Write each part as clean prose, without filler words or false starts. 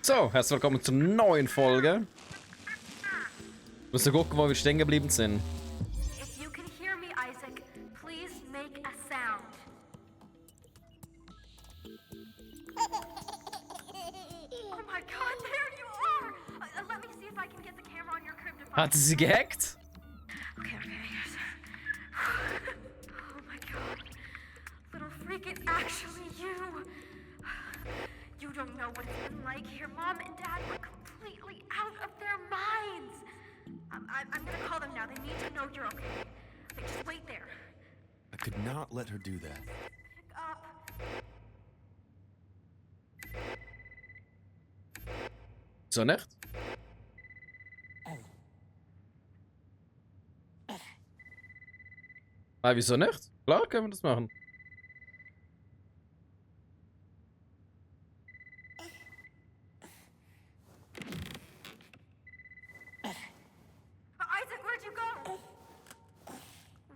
So, herzlich willkommen zur neuen Folge. Ich muss gucken, wo wir stehen geblieben sind. If you can hear me, Isaac, please make a sound. Oh my God, there you are! Let me see if I can get the camera on your crib to find. Hat sie gehackt? Okay. Oh my God, little freak, it's actually you. You don't know what it's been like here. Mom and Dad were completely out of their minds. I'm gonna call them now. They need to know you're okay. Okay, just wait there. I could not let her do that. Pick up. So nicht? Ah, wieso nicht? Klar können wir das machen. Isaac, where'd you go?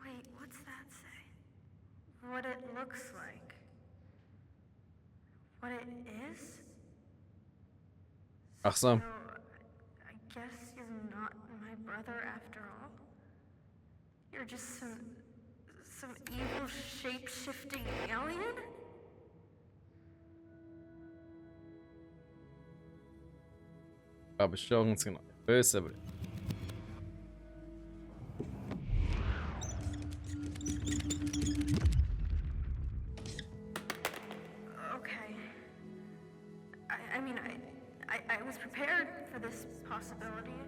Wait, what's that say? What it looks like. What it is? Ach so. So, I guess you're not my brother after all. You're just some evil shape-shifting alien? Aber schon ganz genau. Böse, aber. Okay. I mean, I was prepared for this possibility.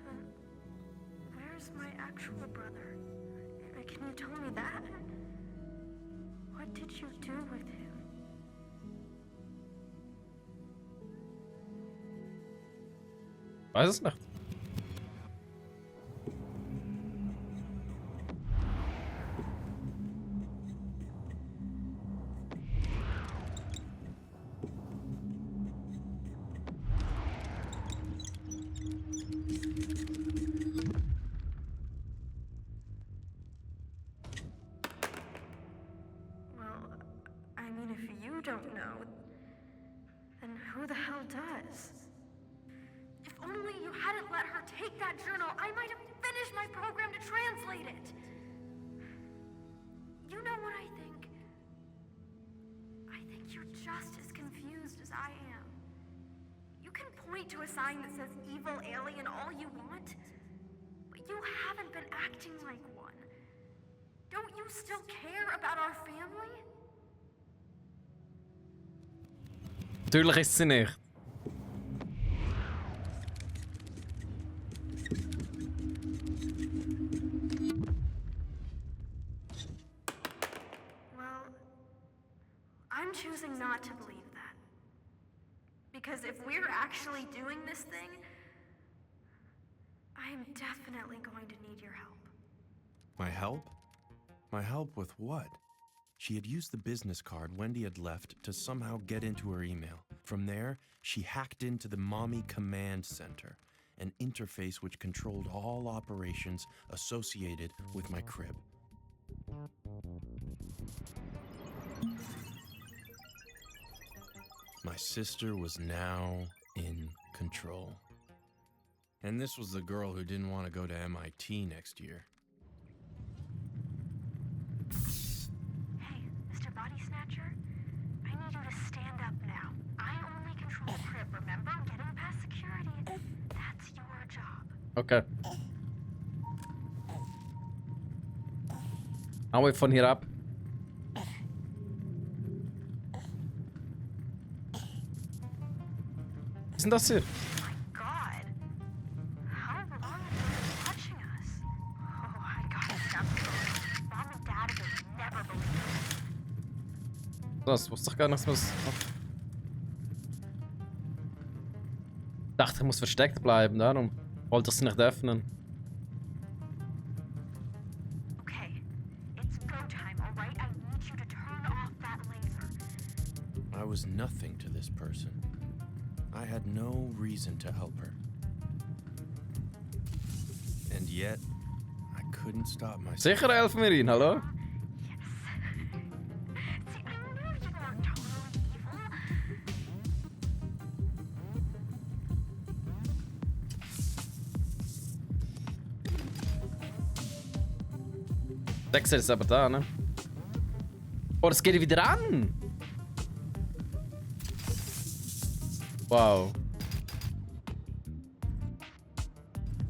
So, where's my actual brother? Can you tell me that? What did you do with him? Weiß es nicht. Well, I mean, if you don't know, then who the hell does? If only you hadn't let her take that journal, I might have finished my program to translate it. You know what I think? I think you're just as confused as I am. You can point to a sign that says evil alien all you want, but you haven't been acting like one. Don't you still care about our family? Natürlich ist sie nicht. Well, I'm choosing not to believe that. Because if we're actually doing this thing, I am definitely going to need your help. My help? My help with what? She had used the business card Wendy had left to somehow get into her email. From there, she hacked into the Mommy Command Center, an interface which controlled all operations associated with my crib. My sister was now in control. And this was the girl who didn't want to go to MIT next year. Hey, Mr. Body Snatcher, I need you to stand up now. I only control the crib, remember? Getting past security, that's your job. Okay. Hauen wir von hier ab. Was ist denn das hier? Oh my God. How long have you been watching us? Oh, I gotta stop this. Mom and Dad would never believe it. Das wusste doch gar nichts, was. Ich dachte, er muss versteckt bleiben, darum wollte ich es nicht öffnen. Okay, it's go time, all right? I need you to turn off that laser. I was nothing to this person. I had no reason to help her. And yet, I couldn't stop myself. Sicher helfen wir ihn, hallo? Yes. See, I knew you weren't totally evil. 6 ist aber da, ne? Oh, das geht wieder an! Wow.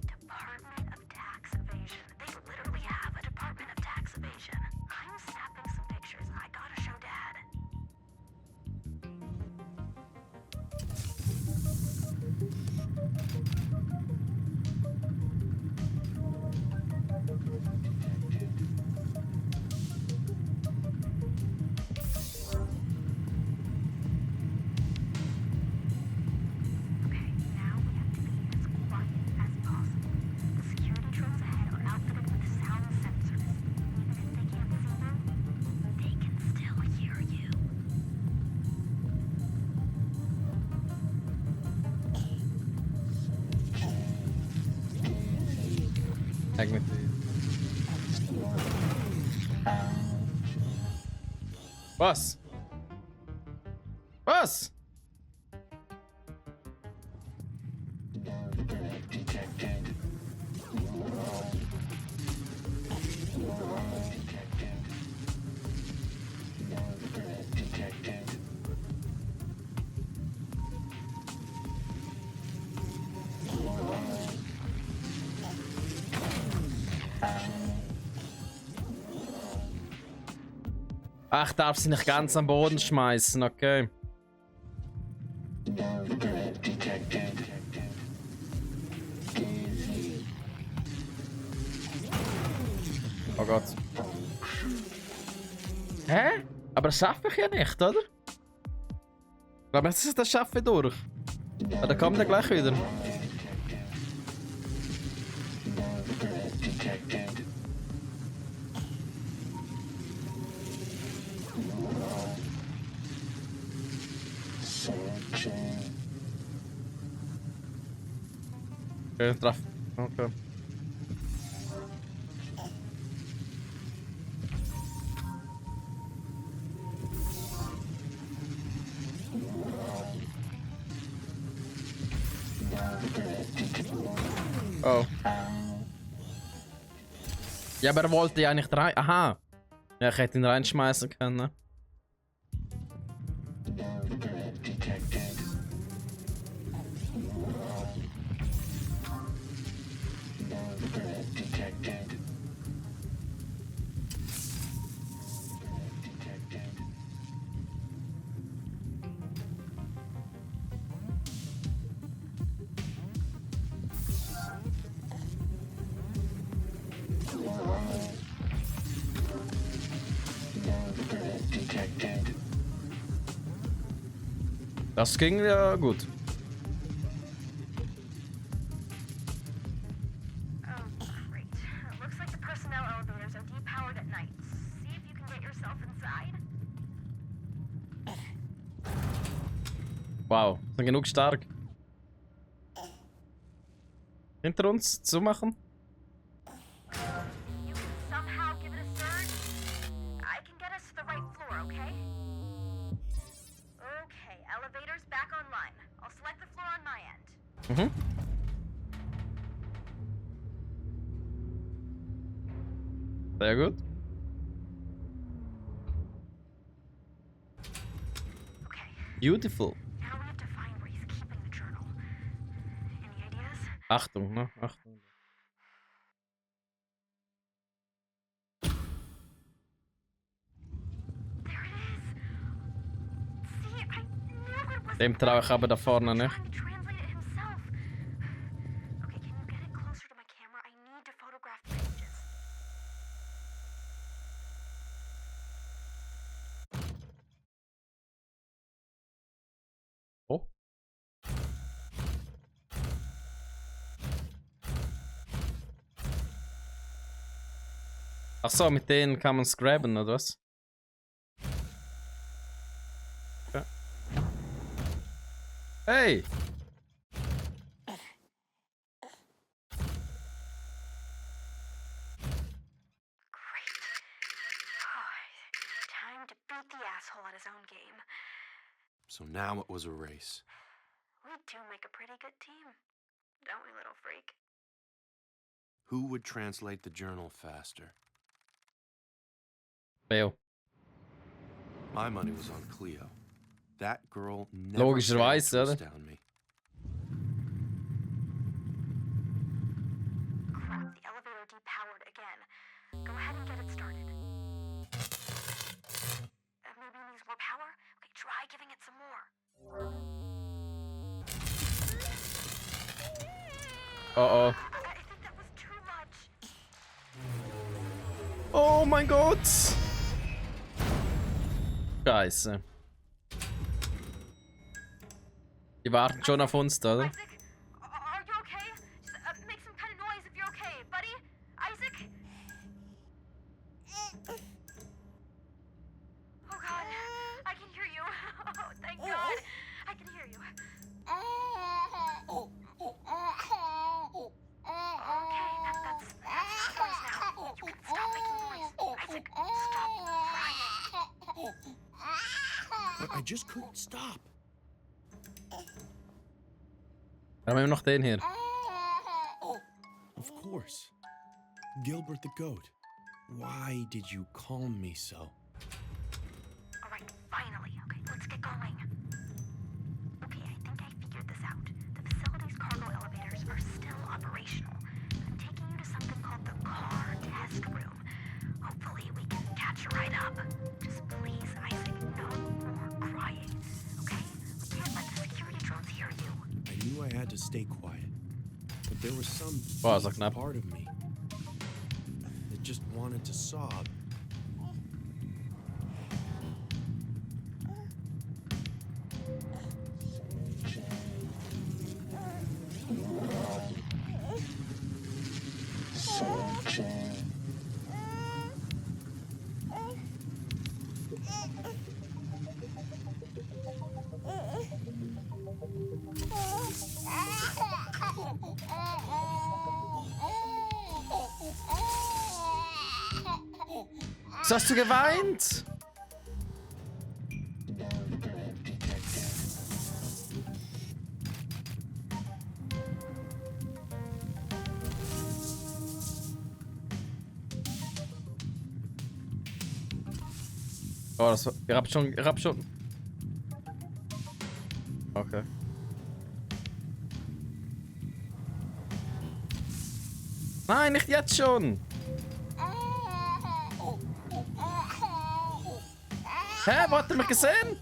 Department of Tax Evasion. They literally have a Department of Tax Evasion. I'm snapping some pictures. I gotta show Dad. Okay, now we have to be as quiet as possible. The security drones ahead are outfitted with sound sensors. Even if they can't see you, they can still hear you. Zeig mit. Was? Was? Ach, darf sie nicht ganz am Boden schmeißen, okay. Oh Gott. Hä? Aber das schaffe ich ja nicht, oder? Ich glaube nicht, dass ich das schaffe durch. Aber dann kommt er gleich wieder. Okay, drauf. Okay. Oh. Ja, aber er wollte ja nicht rein. Aha. Ja, ich hätte ihn reinschmeißen können. Ne? Das ging ja gut. Oh, great. Looks like the personnel elevators are depowered at night. See if you can get yourself inside. Wow, sind genug stark. Hinter uns zumachen. You can somehow give it a surge. I can get us to the right floor, okay? Okay, elevators back online. I'll select the floor on my end. Mhm. Sehr gut. Okay, Beautiful. now we have to find where he's keeping the journal. Any ideas? Achtung, ne? Achtung. There it is. See, I knew it was. Dem traue ich aber da vorne nicht. Trying to translate it himself. Okay, can you get it closer to my camera? I need to photograph the pages. Oh. Ach so, mit denen kann man es grabben, oder was? Ja. Hey! Great. Oh, time to beat the asshole at his own game. So now it was a race. We do make a pretty good team, don't we, little freak? Who would translate the journal faster? Leo. My money was on Cleo. That girl never Logischerweise, failed to oder? astound me. Crap, the elevator depowered again. Go ahead and get it started. Maybe it needs more power? Okay, try giving it some more. Oh. I think that was too much. Oh mein Gott! Scheiße. Die warten schon auf uns, oder? Isaac, are you okay? Just make some kind of noise if you're okay, buddy. Isaac? Oh God, I can hear you. Oh, thank God, I can hear you. Okay, that's noise now. You can stop making noise. Isaac, stop crying. But I just couldn't stop. Dann haben wir noch den hier. Of course. Gilbert the goat. Why did you calm me so? All right, finally. Okay, let's get going. Okay, I think I figured this out. The facility's cargo elevators are still operational. I'm taking you to something called the car test room. Hopefully we can catch a ride up. Just please, Isaac, no more crying. Okay? We can't let the security drones hear you. I knew I had to stay quiet. But there was some Boah, sag knapp. part of me that just wanted to sob. Was hast du geweint? Oh, das war, ich hab schon. Okay. Nein, nicht jetzt schon. Hä, wo hat er mich gesehen?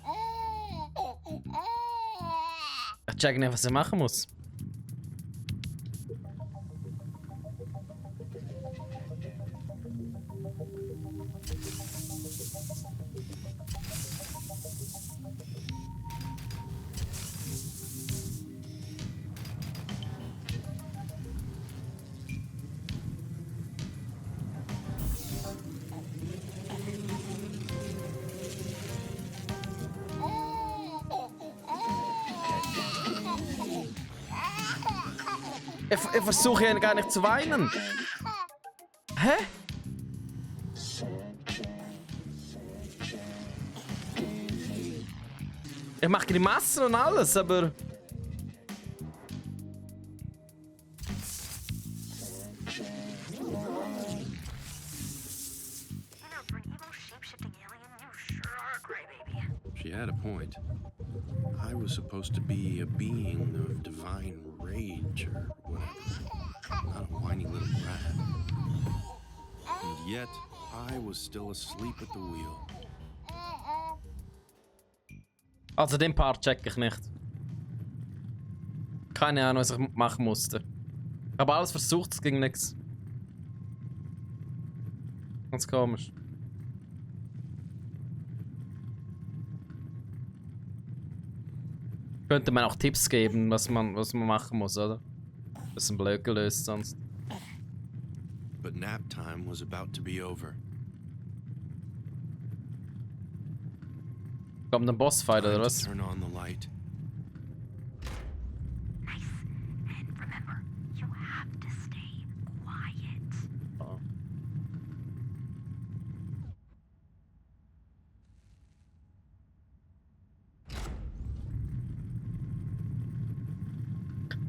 Ich check nicht, was er machen muss. Ich versuche ja gar nicht zu weinen. Hä? Ich mache Grimassen und alles, aber... You know, for an evil shape-shifting alien, you sure are a crybaby. She had a point. I was supposed to be a being of divine rage or whatever, not a whiny little rat. And yet, I was still asleep at the wheel. Also den Part check ich nicht. Keine Ahnung, was ich machen musste. Ich habe alles versucht, es ging nichts. Ganz komisch. Könnte man auch Tipps geben, was man machen muss, oder? Das ist ein blöd gelöst sonst. But nap time was about to be over. Kommt ein Bossfight oder Time to was? turn on the light. Nice. And remember, you have to stay quiet. Oh.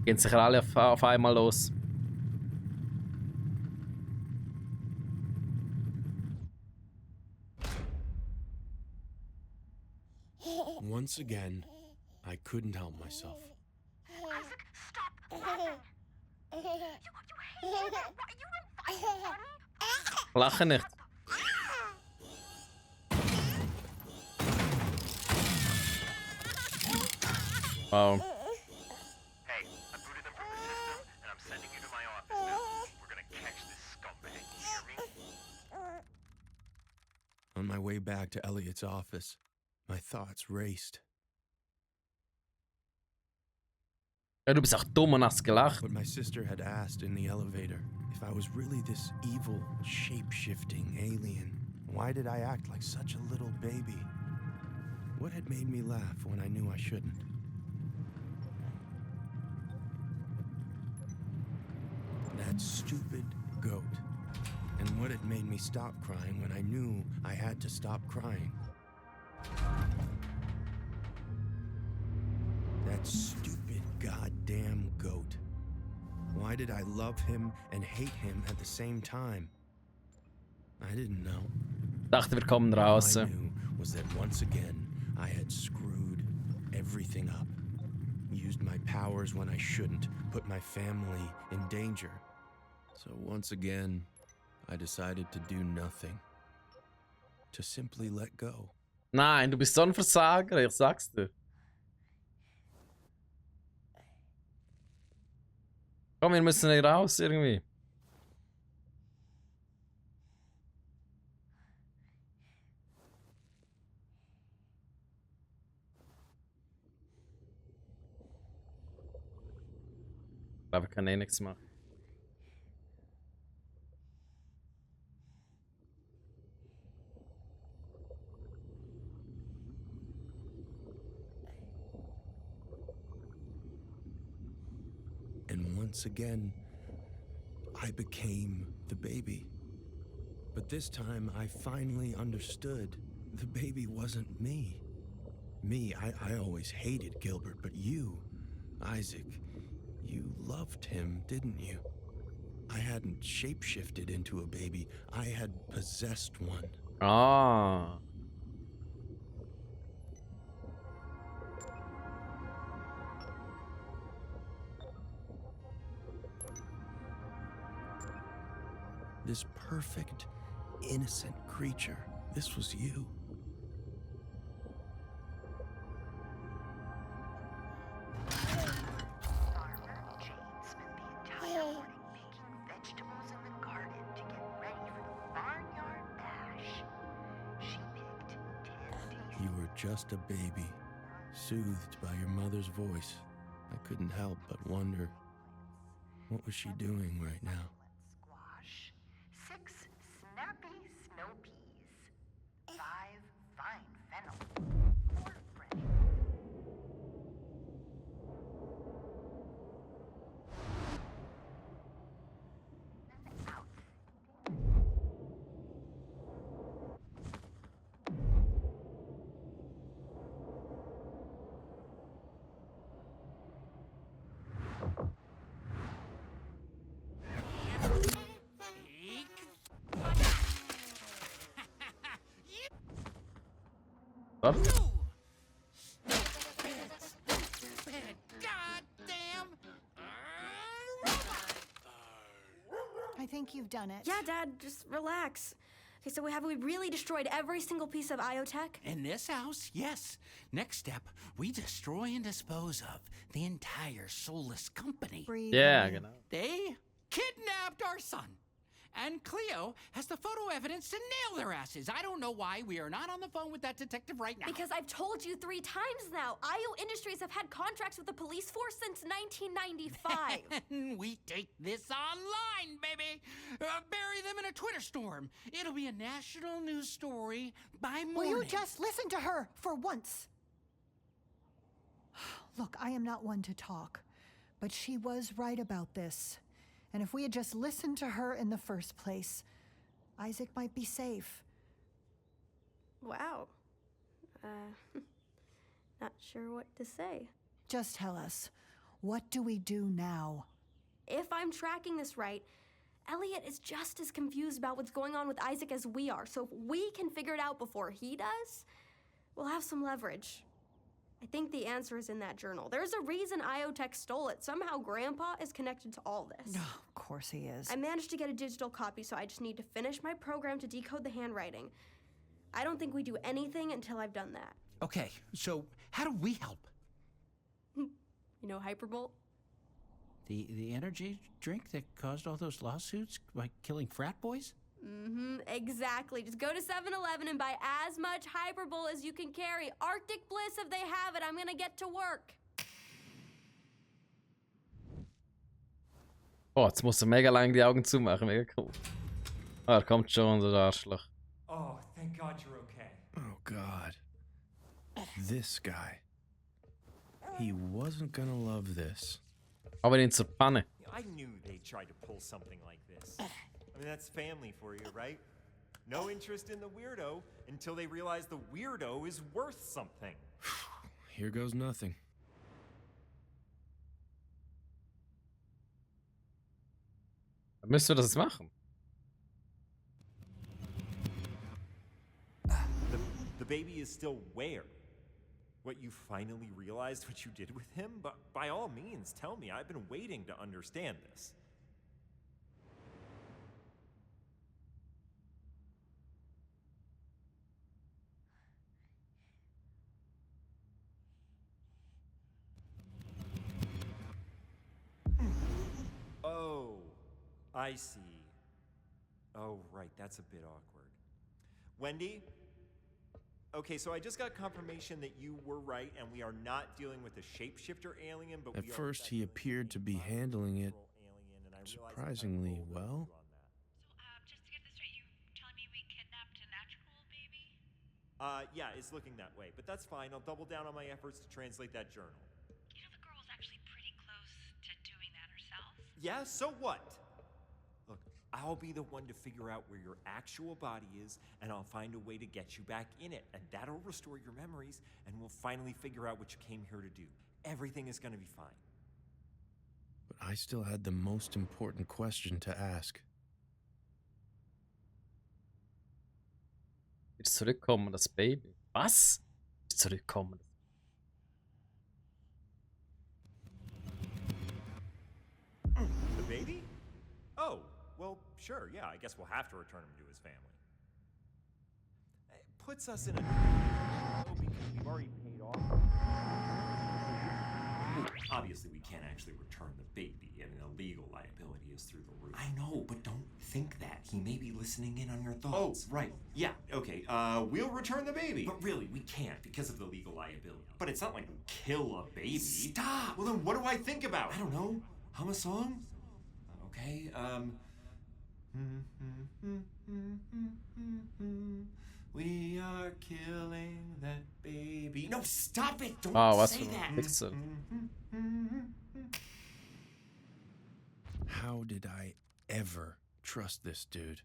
Gehen sicher alle auf einmal los. Once again, I couldn't help myself. Isaac, stop laughing. You hate it. You don't find it funny. Lache nicht. Wow. Hey, I booted them from the system, and I'm sending you to my office now. We're gonna catch this scumbag, you hear me? On my way back to Elliot's office, my thoughts raced. Ja, du bist auch dumm und hast gelacht. But my sister had asked in the elevator if I was really this evil, shape-shifting alien. Why did I act like such a little baby? What had made me laugh when I knew I shouldn't? That stupid goat. And what had made me stop crying when I knew I had to stop crying? That stupid goddamn goat. Why did I love him and hate him at the same time? I didn't know. Dachte, wir kommen All raus. I knew was that once again, I had screwed everything up. Used my powers when I shouldn't, put my family in danger. So once again, I decided to do nothing. To simply let go. Nein, du bist so ein Versager, ich sag's dir. Komm, wir müssen hier raus irgendwie. Ich glaube, ich kann eh nichts machen. And once again, I became the baby. But this time, I finally understood. The baby wasn't me. I always hated Gilbert, but you, Isaac, you loved him, didn't you? I hadn't shapeshifted into a baby. I had possessed one. Ah. This perfect, innocent creature. This was you. Farmer Jane spent the entire morning picking vegetables in the garden to get ready for the barnyard bash. She picked 10 tasty You were just a baby, soothed by your mother's voice. I couldn't help but wonder, what was she doing right now? squash, 6 snappy snow peas, 5 fine fennel, 4 bread. And out. Was? Goddamn! I think you've done it. Yeah, Dad, just relax. Okay, so have we really destroyed every single piece of IoTech? In this house, yes. Next step, we destroy and dispose of the entire soulless company. Breathe Ja, in. genau. They kidnapped our son. And Cleo has the photo evidence to nail their asses. I don't know why we are not on the phone with that detective right now. Because I've told you 3 times now, IO Industries have had contracts with the police force since 1995. And we take this online, baby. Bury them in a Twitter storm. It'll be a national news story by Will morning. you just listen to her for once? Look, I am not one to talk, but she was right about this. And if we had just listened to her in the first place, Isaac might be safe. Wow. Not sure what to say. Just tell us, what do we do now? If I'm tracking this right, Elliot is just as confused about what's going on with Isaac as we are. So if we can figure it out before he does, we'll have some leverage. I think the answer is in that journal. There's a reason IoTech stole it. Somehow Grandpa is connected to all this. No, of course he is. I managed to get a digital copy, so I just need to finish my program to decode the handwriting. I don't think we do anything until I've done that. Okay, so how do we help? You know Hyperbolt? The energy drink that caused all those lawsuits by killing frat boys? Exactly. Just go to 7-Eleven and buy as much Hyperbolt as you can carry. Arctic Bliss, if they have it, I'm gonna get to work. Oh, jetzt muss er mega lang die Augen zumachen. Mega cool. Ah, er kommt schon, der Arschloch. Oh, thank God you're okay. Oh, God. This guy. He wasn't gonna love this. Aber ihn zur Panne. I knew they tried to pull something like this. I mean, that's family for you, right? No interest in the weirdo until they realize the weirdo is worth something. Here goes nothing. Dann müssen wir das jetzt machen. The baby is still where? What, you finally realized what you did with him? But by all means, tell me. I've been waiting to understand this. Oh, I see. Oh, right, that's a bit awkward. Wendy? Okay, so I just got confirmation that you were right, and we are not dealing with a shapeshifter alien, but At we are first, he appeared to be handling it surprisingly well. Just to get this straight, you telling me we kidnapped an actual baby? Yeah, it's looking that way, but that's fine. I'll double down on my efforts to translate that journal. You know, the girl was actually pretty close to doing that herself. Yeah, so what? Look, I'll be the one to figure out where your actual body is, and I'll find a way to get you back in it, and that'll restore your memories, and we'll finally figure out what you came here to do. Everything is gonna be fine. But I still had the most important question to ask. Jetzt zurückkommen, das Baby. Was? Zurückkommen. The baby? Oh, well, sure, yeah, I guess we'll have to return him to his family. It puts us in a because we've already paid off. Obviously, we can't actually return the baby. I mean, the legal liability is through the roof. I know, but don't think that. He may be listening in on your thoughts. Oh, right. Yeah, okay. We'll return the baby. But really, we can't because of the legal liability. But it's not like we kill a baby. Stop! Well, then what do I think about? I don't know. Hum a song? Okay, We are killing that baby. No, stop it! Don't Ah, was say für that! ein Pixel. How did I ever trust this dude?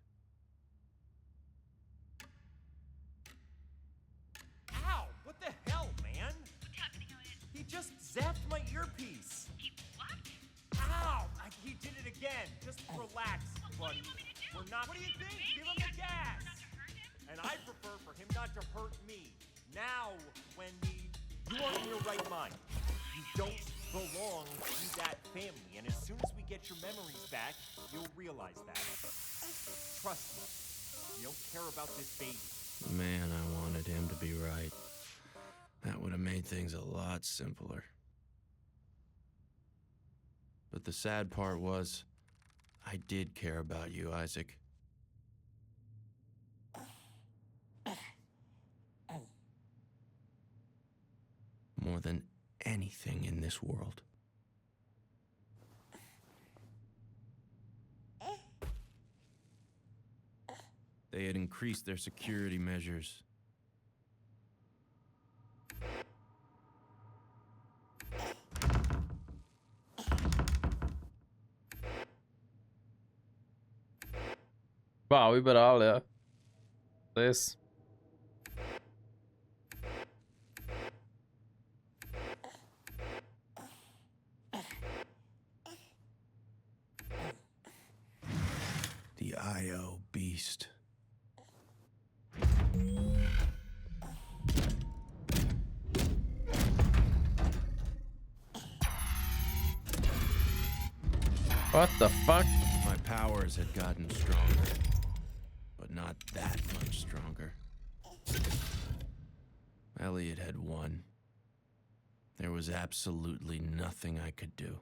Ow! What the hell, man? What's happening, Elliot? He just zapped my earpiece. He what? Ow! He did it again. Just relax, What do buddy. you want me to do? We're not. What do you think? Give him the gas. Not to hurt him? And I prefer for him not to hurt me. Now, Wendy, you are in your right mind. You don't belong to that family. And as soon as we get your memories back, you'll realize that. Trust me. You don't care about this baby. Man, I wanted him to be right. That would have made things a lot simpler. But the sad part was, I did care about you, Isaac. More than anything in this world. They had increased their security measures. Wow, überall, ja. Das. The IO beast. What the fuck? My powers had gotten stronger, but not that much stronger. Elliot had won. There was absolutely nothing I could do.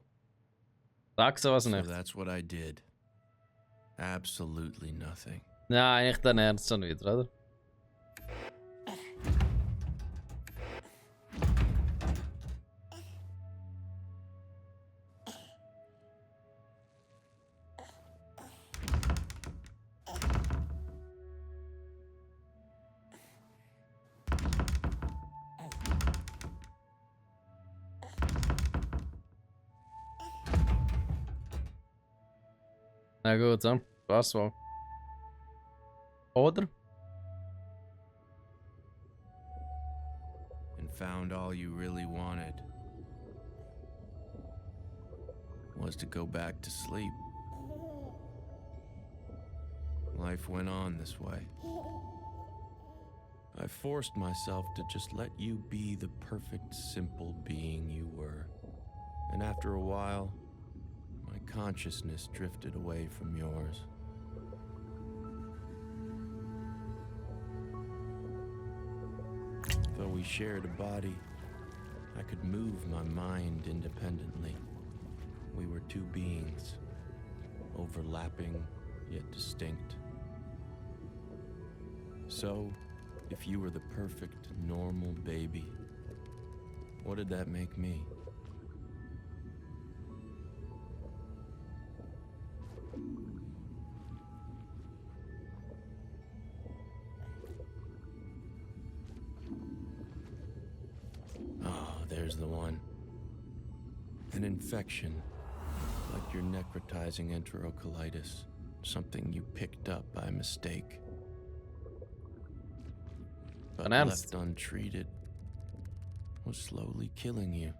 Sag sowas So nicht. that's what I did. Absolutely nothing. Ja, nicht dein Ernst schon wieder, oder? Na gut, dann. Was war? Oder? And found all you really wanted was to go back to sleep. Life went on this way. I forced myself to just let you be the perfect, simple being you were. And after a while, my consciousness drifted away from yours. Though we shared a body, I could move my mind independently. We were two beings, overlapping yet distinct. So, if you were the perfect, normal baby, what did that make me? There's the one. An infection, like your necrotizing enterocolitis, something you picked up by mistake. But left untreated, was slowly killing you.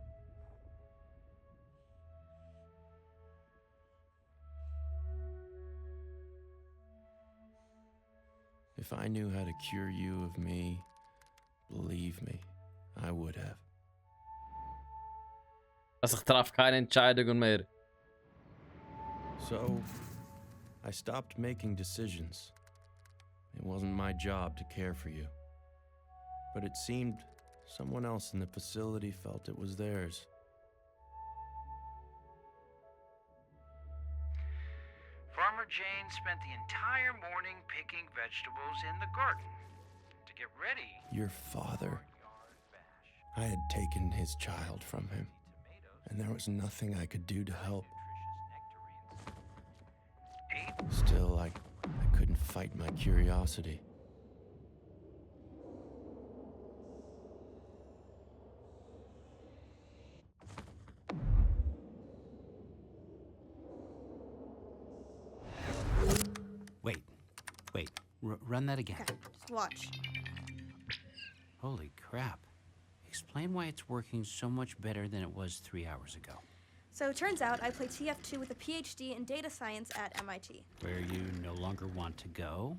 If I knew how to cure you of me, believe me, I would have. Also ich traf keine Entscheidungen mehr. So, I stopped making decisions. It wasn't my job to care for you. But it seemed someone else in the facility felt it was theirs. Farmer Jane spent the entire morning picking vegetables in the garden to get ready. Your father. I had taken his child from him, and there was nothing I could do to help. Still, I couldn't fight my curiosity. Wait, run that again. Okay, just watch. Holy crap. Explain why it's working so much better than it was 3 hours ago. So it turns out I play TF2 with a PhD in data science at MIT. Where you no longer want to go?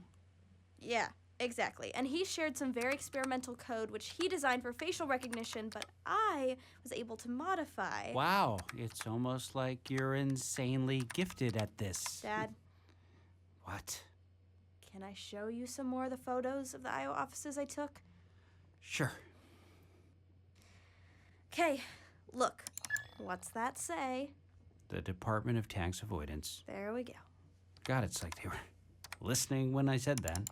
Yeah, exactly. And he shared some very experimental code which he designed for facial recognition, but I was able to modify. Wow, it's almost like you're insanely gifted at this. Dad, What? can I show you some more of the photos of the IO offices I took? Sure. Okay, look. What's that say? The Department of Tax Avoidance. There we go. God, it's like they were listening when I said that.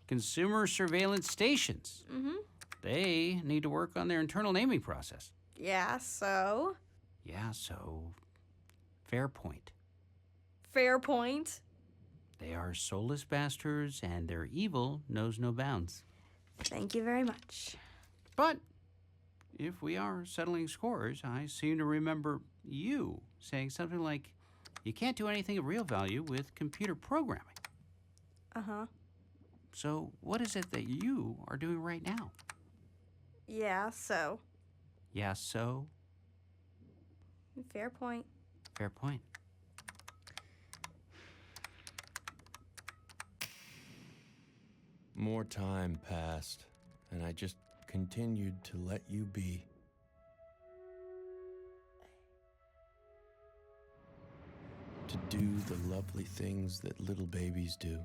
Consumer surveillance stations. Mm-hmm. They need to work on their internal naming process. Yeah, so? Yeah, so fair point. Fair point. They are soulless bastards, and their evil knows no bounds. Thank you very much. But if we are settling scores, I seem to remember you saying something like, you can't do anything of real value with computer programming. Uh-huh. So what is it that you are doing right now? Yeah, so? Yeah, so? Fair point. Fair point. More time passed, and I just continued to let you be. to do the lovely things that little babies do.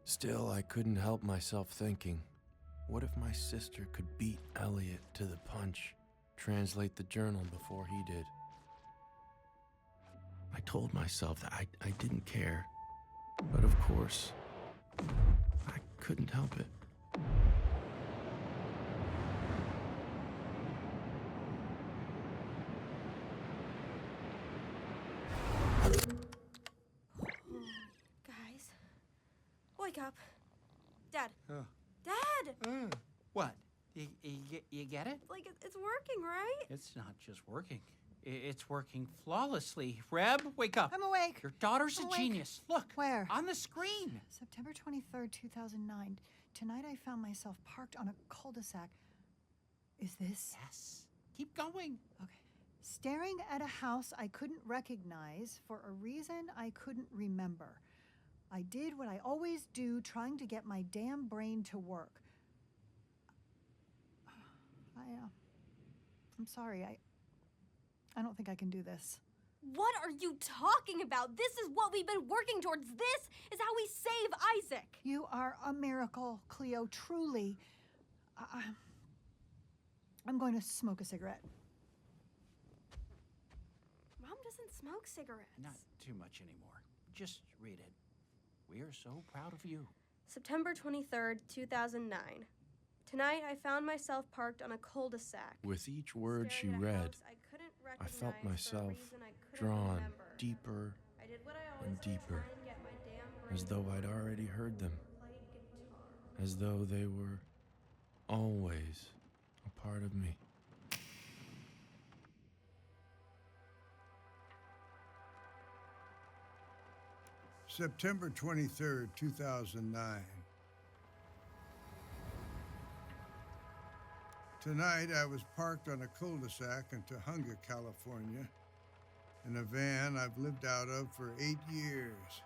Still, I couldn't help myself thinking, what if my sister could beat Elliot to the punch, translate the journal before he did? I told myself that I didn't care, but of course, I couldn't help it. Guys, wake up. Dad. Oh. Dad! What? You get it? Like, it's working, right? It's not just working. It's working flawlessly. Reb, wake up. I'm awake. Your daughter's I'm a awake. genius. Look. Where? On the screen. September 23rd, 2009. Tonight I found myself parked on a cul-de-sac. Is this? Yes. Keep going. Okay. Staring at a house I couldn't recognize for a reason I couldn't remember. I did what I always do, trying to get my damn brain to work. I'm sorry. I don't think I can do this. What are you talking about? This is what we've been working towards. This is how we save Isaac. You are a miracle, Cleo, truly. I'm going to smoke a cigarette. Mom doesn't smoke cigarettes. Not too much anymore. Just read it. We are so proud of you. September 23rd, 2009. Tonight I found myself parked on a cul-de-sac. With each word she Staring at a read, house I couldn't I felt recognize for a myself reason I couldn't drawn remember. deeper I did what I and always do, deeper, try and get my damn brain as though I'd already heard them, played guitar. as though they were always a part of me. September 23rd, 2009. Tonight, I was parked on a cul-de-sac in Tahunga, California, in a van I've lived out of for 8 years,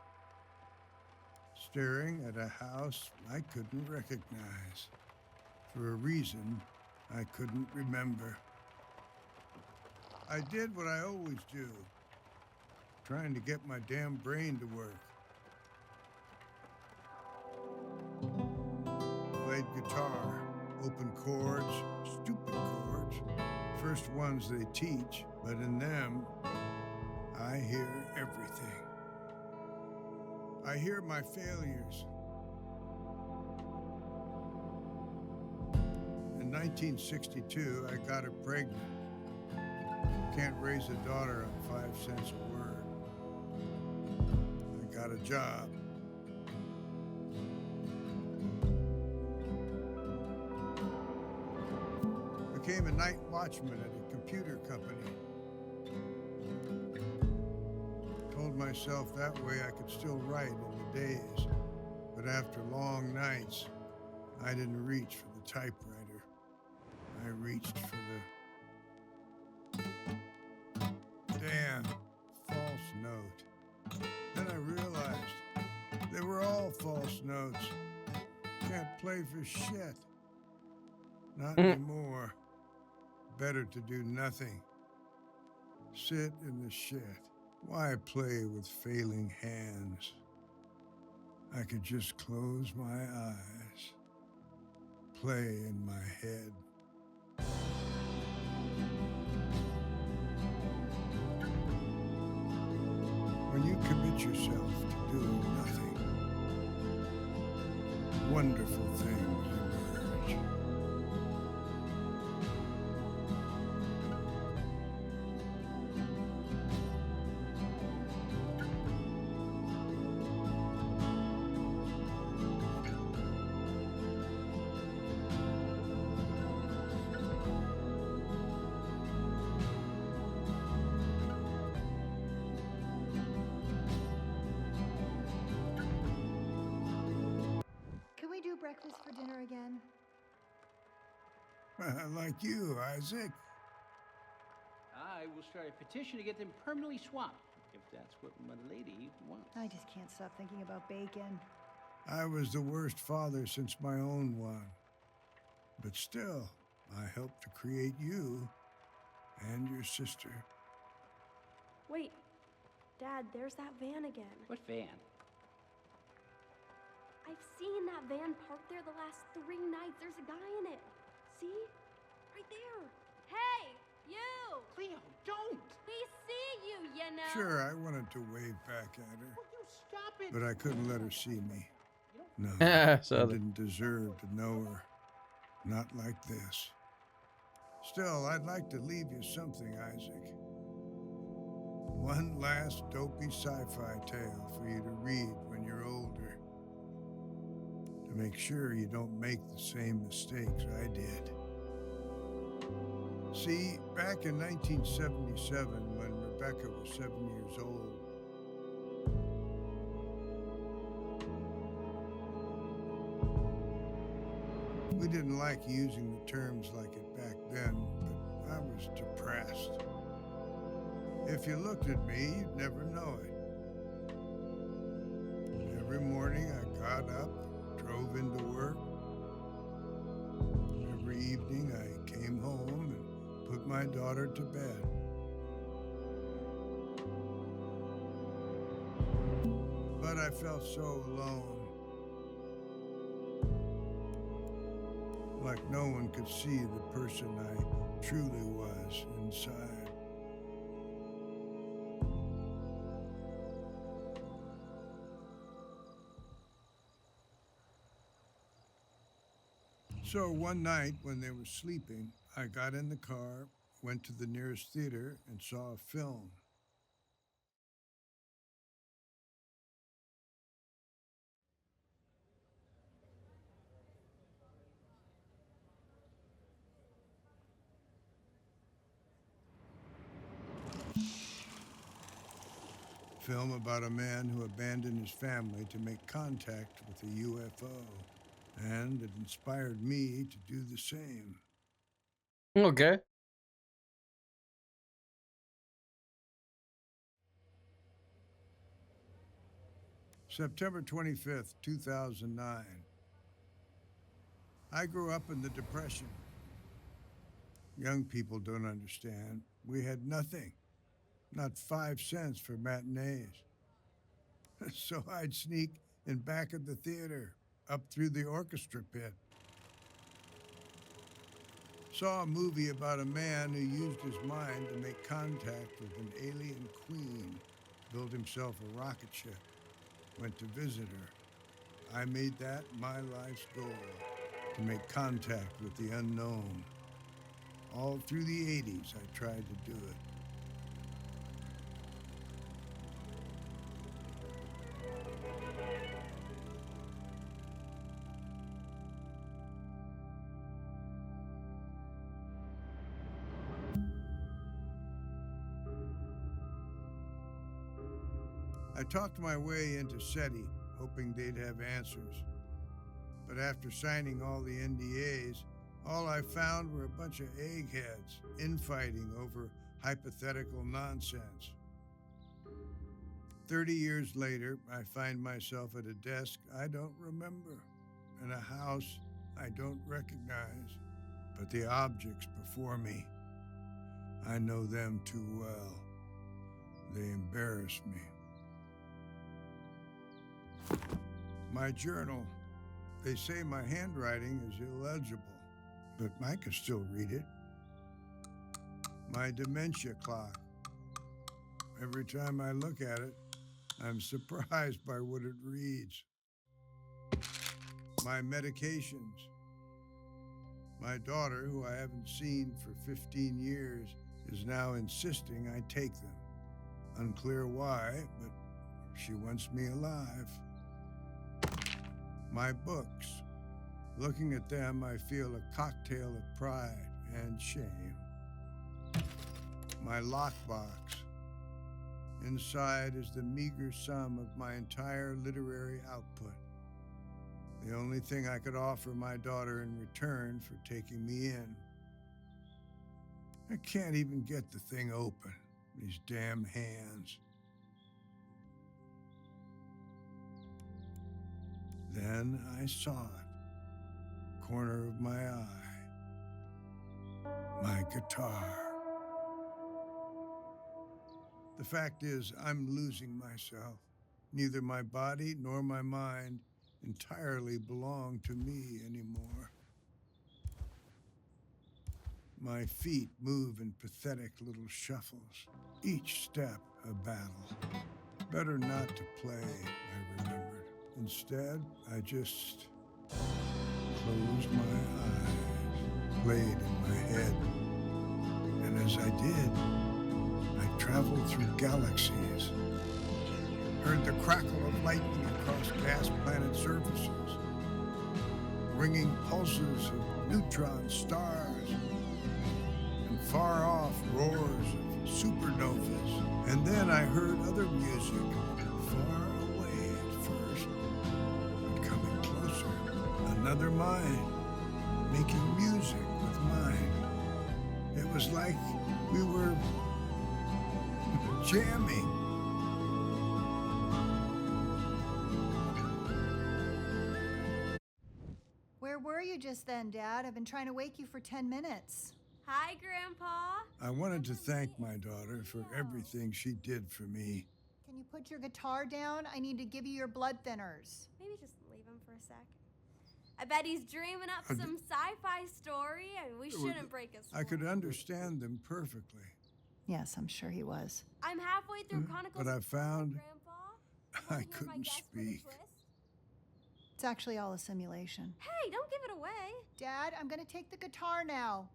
staring at a house I couldn't recognize for a reason I couldn't remember. I did what I always do, trying to get my damn brain to work. Played guitar, open chords, stupid chords, first ones they teach, but in them, I hear everything. I hear my failures. In 1962, I got her pregnant. Can't raise a daughter on 5 cents a word. I got a job. Became a night watchman at a computer company. Told myself that way I could still write in the days, but after long nights, I didn't reach for the typewriter. I reached for the damn false note. Then I realized they were all false notes. Can't play for shit. Not anymore. Better to do nothing. Sit in the shit. Why play with failing hands? I could just close my eyes. Play in my head. When you commit yourself to doing nothing, wonderful things emerge. Can we do breakfast for dinner again? Like you, Isaac. I will start a petition to get them permanently swapped, if that's what my lady wants. I just can't stop thinking about bacon. I was the worst father since my own one. But still, I helped to create you and your sister. Wait, Dad, there's that van again. What van? I've seen that van parked there the last 3 nights. There's a guy in it. See? Right there. Hey, you! Cleo, don't! We see you, you know. Sure, I wanted to wave back at her, Will you stop it? but I couldn't let her see me. No, So I the- didn't deserve to know her. Not like this. Still, I'd like to leave you something, Isaac. One last dopey sci-fi tale for you to read when you're older. To make sure you don't make the same mistakes I did. See, back in 1977, when Rebecca was 7 years old, we didn't like using the terms like it back then, but I was depressed. If you looked at me, you'd never know it. Every morning I got up, drove into work. Every evening I came home and put my daughter to bed. But I felt so alone. Like no one could see the person I truly was inside. So one night when they were sleeping, I got in the car, went to the nearest theater, and saw a film. Film about a man who abandoned his family to make contact with a UFO, and it inspired me to do the same. Okay. September 25th, 2009. I grew up in the Depression. Young people don't understand. We had nothing. Not 5 cents for matinees. So I'd sneak in back of the theater, up through the orchestra pit. Saw a movie about a man who used his mind to make contact with an alien queen, built himself a rocket ship, went to visit her. I made that my life's goal, to make contact with the unknown. All through the 80s, I tried to do it. I talked my way into SETI, hoping they'd have answers. But after signing all the NDAs, all I found were a bunch of eggheads infighting over hypothetical nonsense. 30 years later, I find myself at a desk I don't remember, in a house I don't recognize, but the objects before me, I know them too well. They embarrass me. My journal. They say my handwriting is illegible, but I can still read it. My dementia clock. Every time I look at it, I'm surprised by what it reads. My medications. My daughter, who I haven't seen for 15 years, is now insisting I take them. Unclear why, but she wants me alive. My books. Looking at them, I feel a cocktail of pride and shame. My lockbox. Inside is the meager sum of my entire literary output. The only thing I could offer my daughter in return for taking me in. I can't even get the thing open, these damn hands. Then I saw it, corner of my eye, my guitar. The fact is, I'm losing myself. Neither my body nor my mind entirely belong to me anymore. My feet move in pathetic little shuffles, each step a battle. Better not to play, I remembered. Instead, I just closed my eyes, played in my head. And as I did, I traveled through galaxies, heard the crackle of lightning across gas planet surfaces, ringing pulses of neutron stars, and far off roars of supernovas. And then I heard other music, far away at first, but coming closer. Another mind, making music with mine. It was like we were jamming. Where were you just then, Dad? I've been trying to wake you for 10 minutes. Hi, Grandpa. I wanted to thank my daughter for everything she did for me. Can you put your guitar down? I need to give you your blood thinners. Maybe just leave him for a sec. I bet he's dreaming up some sci-fi story. I mean, we shouldn't break his I could understand them perfectly. Yes, I'm sure he was. I'm halfway through Chronicles. But I of found Grandpa. I couldn't speak. It's actually all a simulation. Hey, don't give it away. Dad, I'm gonna take the guitar now.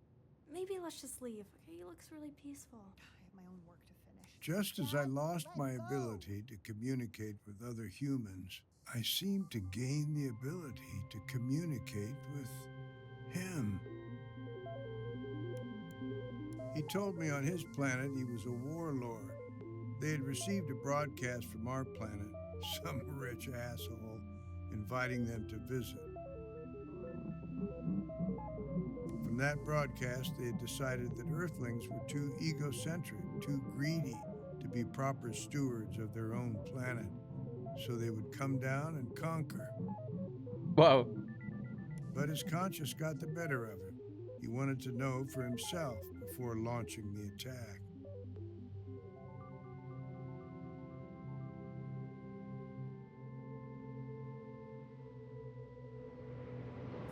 Maybe let's just leave. Okay, he looks really peaceful. I have my own work to finish. Just as I lost my ability to communicate with other humans, I seemed to gain the ability to communicate with him. He told me on his planet he was a warlord. They had received a broadcast from our planet, some rich asshole, inviting them to visit. From that broadcast, they had decided that Earthlings were too egocentric, too greedy to be proper stewards of their own planet. So they would come down and conquer. Wow. But his conscience got the better of him. He wanted to know for himself before launching the attack.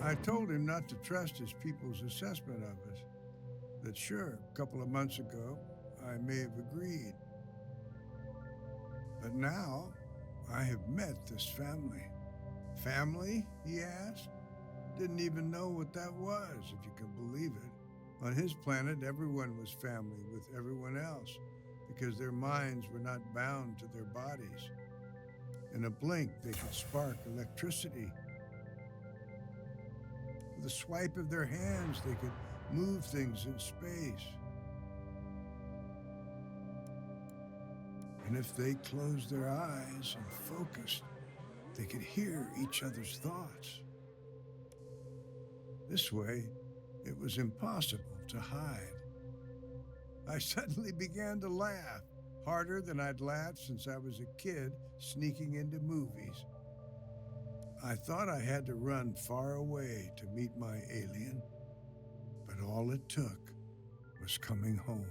I told him not to trust his people's assessment of us. That sure, a couple of months ago, I may have agreed. But now, I have met this family. Family, he asked? Didn't even know what that was, if you can believe it. On his planet, everyone was family with everyone else because their minds were not bound to their bodies. In a blink, they could spark electricity. With a swipe of their hands, they could move things in space. And if they closed their eyes and focused, they could hear each other's thoughts. This way, it was impossible to hide. I suddenly began to laugh, harder than I'd laughed since I was a kid sneaking into movies. I thought I had to run far away to meet my alien, but all it took was coming home.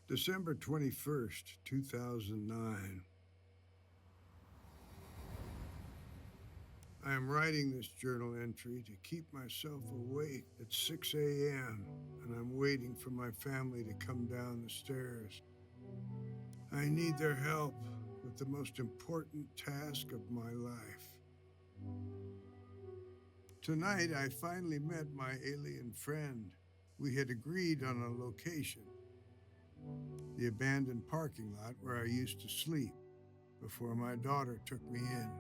December 21st, 2009. I am writing this journal entry to keep myself awake at 6 a.m., and I'm waiting for my family to come down the stairs. I need their help with the most important task of my life. Tonight, I finally met my alien friend. We had agreed on a location. The abandoned parking lot where I used to sleep before my daughter took me in.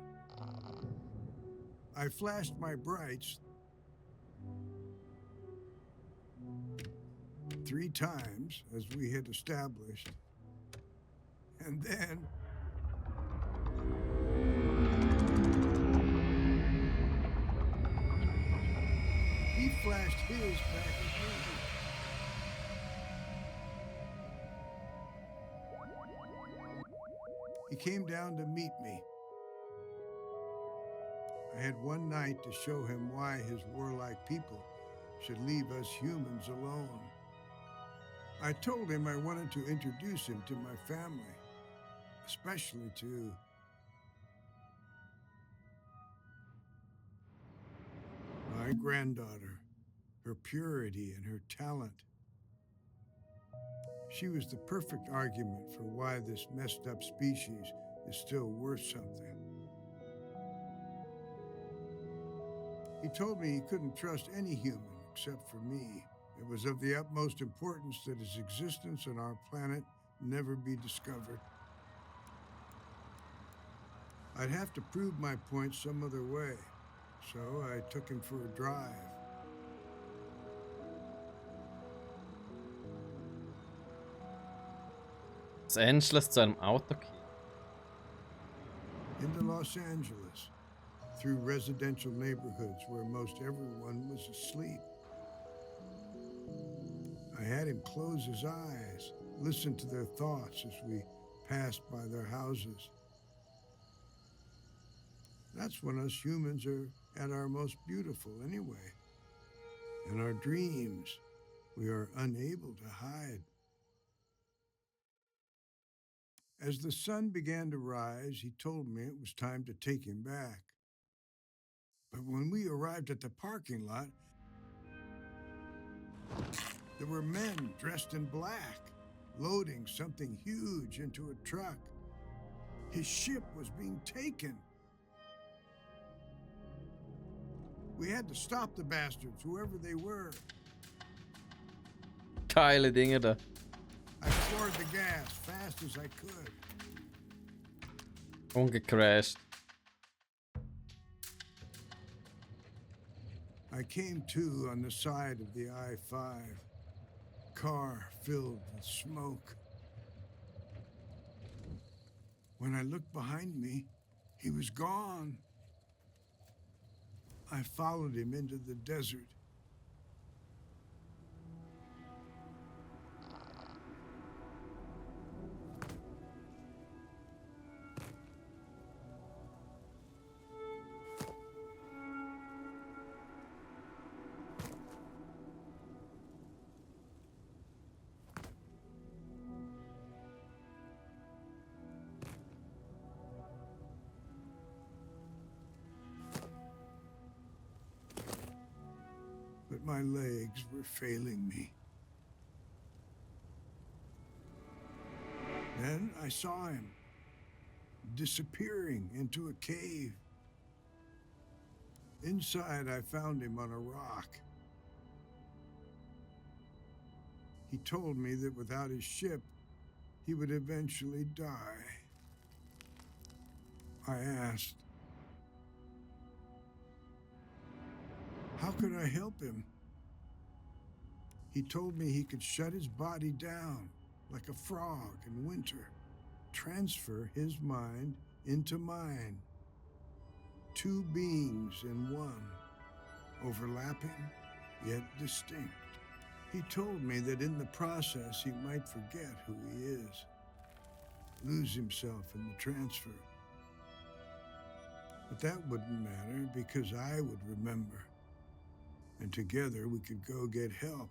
I flashed my brights 3 times, as we had established, and then he flashed his back at me. He came down to meet me. I had one night to show him why his warlike people should leave us humans alone. I told him I wanted to introduce him to my family, especially to my granddaughter, her purity and her talent. She was the perfect argument for why this messed up species is still worth something. He told me he couldn't trust any human except for me. It was of the utmost importance that his existence on our planet never be discovered. I'd have to prove my point some other way, so I took him for a drive. Los Angeles zu einem Autokino. Into Los Angeles, through residential neighborhoods where most everyone was asleep. I had him close his eyes, listen to their thoughts as we passed by their houses. That's when us humans are at our most beautiful anyway. In our dreams, we are unable to hide. As the sun began to rise, he told me it was time to take him back. But when we arrived at the parking lot, there were men dressed in black, loading something huge into a truck. His ship was being taken. We had to stop the bastards, whoever they were. Geile Dinge da. I floored the gas fast as I could. Ungecrashed. I came to on the side of the I-5. Car filled with smoke. When I looked behind me, he was gone. I followed him into the desert. But my legs were failing me. Then I saw him disappearing into a cave. Inside, I found him on a rock. He told me that without his ship, he would eventually die. I asked, how could I help him? He told me he could shut his body down like a frog in winter, transfer his mind into mine. Two beings in one, overlapping yet distinct. He told me that in the process he might forget who he is, lose himself in the transfer. But that wouldn't matter because I would remember. And together we could go get help.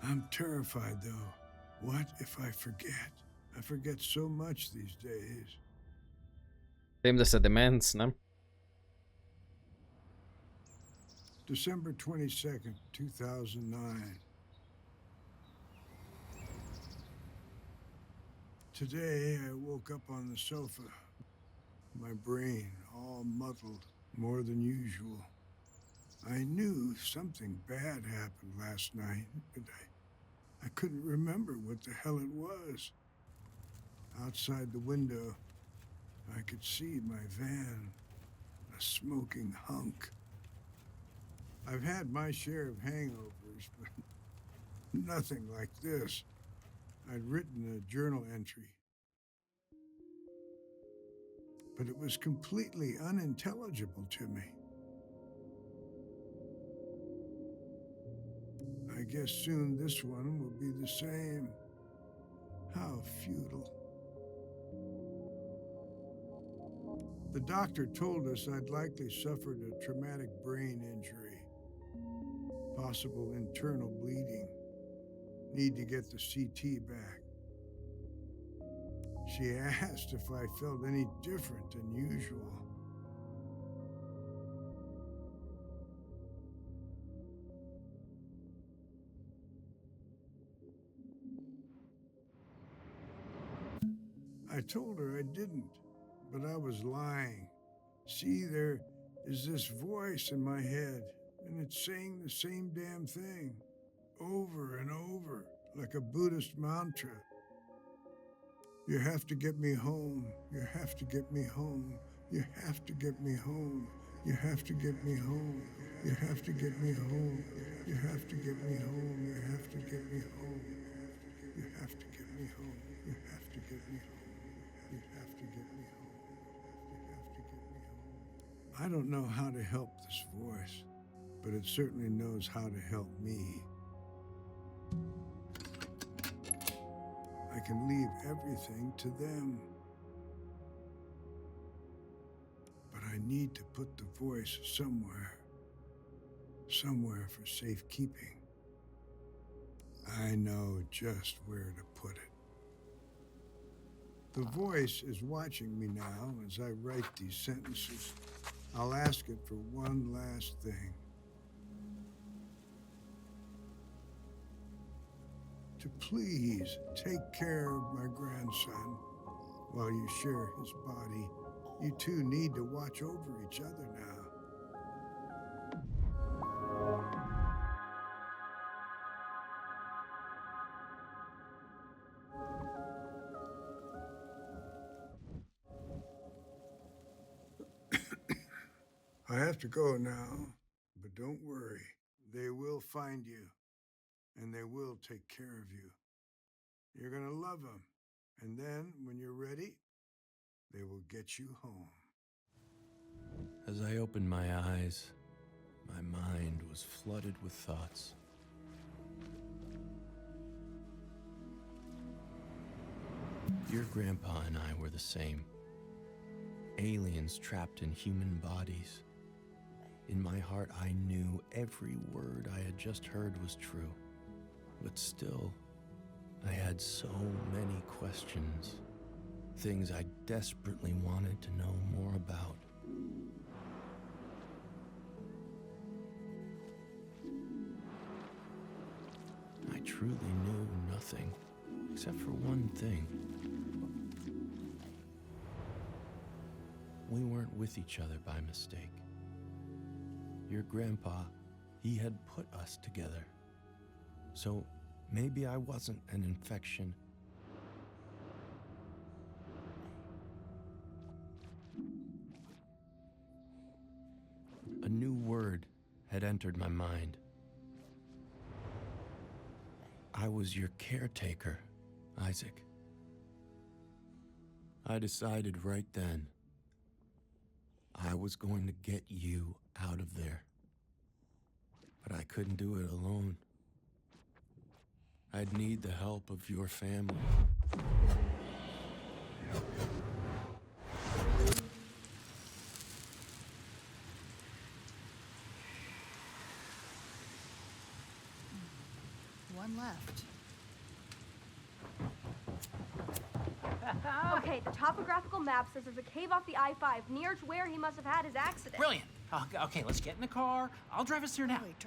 I'm terrified, though. What if I forget? I forget so much these days. Dem das ist Demenz, ne? December 22nd, 2009. Today I woke up on the sofa, my brain all muddled, more than usual. I knew something bad happened last night, but I couldn't remember what the hell it was. Outside the window, I could see my van, a smoking hunk. I've had my share of hangovers, but nothing like this. I'd written a journal entry, but it was completely unintelligible to me. I guess soon this one will be the same. How futile. The doctor told us I'd likely suffered a traumatic brain injury. Possible internal bleeding. Need to get the CT back. She asked if I felt any different than usual. I told her I didn't, but I was lying. See, there is this voice in my head, and it's saying the same damn thing, over and over, like a Buddhist mantra. You have to get me home. You have to get me home. You have to get me home. You have to get me home. You have to get me home. You have to get me home. You have to get me home. You have to get me home. You have to get me home. You have to get me home. You have to get me home. I don't know how to help this voice, but it certainly knows how to help me. I can leave everything to them. But I need to put the voice somewhere for safekeeping. I know just where to put it. The voice is watching me now as I write these sentences. I'll ask it for one last thing. To please take care of my grandson while you share his body. You two need to watch over each other now. I have to go now, but don't worry. They will find you, and they will take care of you. You're gonna love them, and then, when you're ready, they will get you home. As I opened my eyes, my mind was flooded with thoughts. Your grandpa and I were the same. Aliens trapped in human bodies. In my heart, I knew every word I had just heard was true. But still, I had so many questions. Things I desperately wanted to know more about. I truly knew nothing, except for one thing. We weren't with each other by mistake. Your grandpa, he had put us together. So maybe I wasn't an infection. A new word had entered my mind. I was your caretaker, Isaac. I decided right then I was going to get you out of there. But I couldn't do it alone. I'd need the help of your family. One left. Okay, the topographical map says there's a cave off the I-5 near to where he must have had his accident. Brilliant. Okay, let's get in the car. I'll drive us there now. Wait,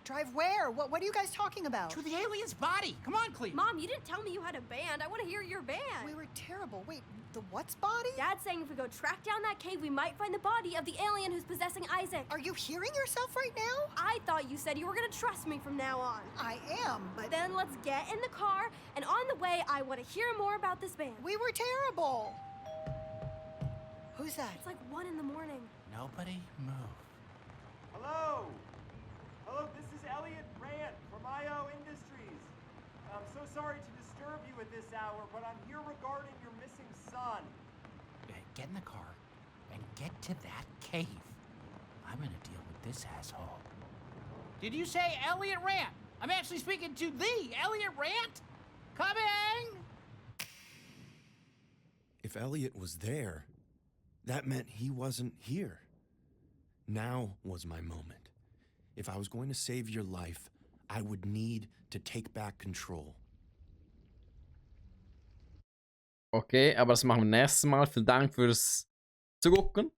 drive where? What are you guys talking about? To the alien's body. Come on, Cleve. Mom, you didn't tell me you had a band. I want to hear your band. We were terrible. Wait, the what's body? Dad's saying if we go track down that cave, we might find the body of the alien who's possessing Isaac. Are you hearing yourself right now? I thought you said you were going to trust me from now on. I am, but... Then let's get in the car, and on the way, I want to hear more about this band. We were terrible. Who's that? It's like 1 in the morning. Nobody move. Hello! Hello, this is Elliot Rand from IO Industries. I'm so sorry to disturb you at this hour, but I'm here regarding your missing son. Get in the car and get to that cave. I'm gonna deal with this asshole. Did you say Elliot Rand? I'm actually speaking to the Elliot Rand. Coming! If Elliot was there, that meant he wasn't here. Now was my moment. If I was going to save your life, I would need to take back control. Okay, aber das machen wir nächstes Mal. Vielen Dank fürs Zugucken.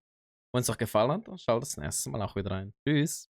Wenn es euch gefallen hat, dann schaut das nächste Mal auch wieder rein. Tschüss.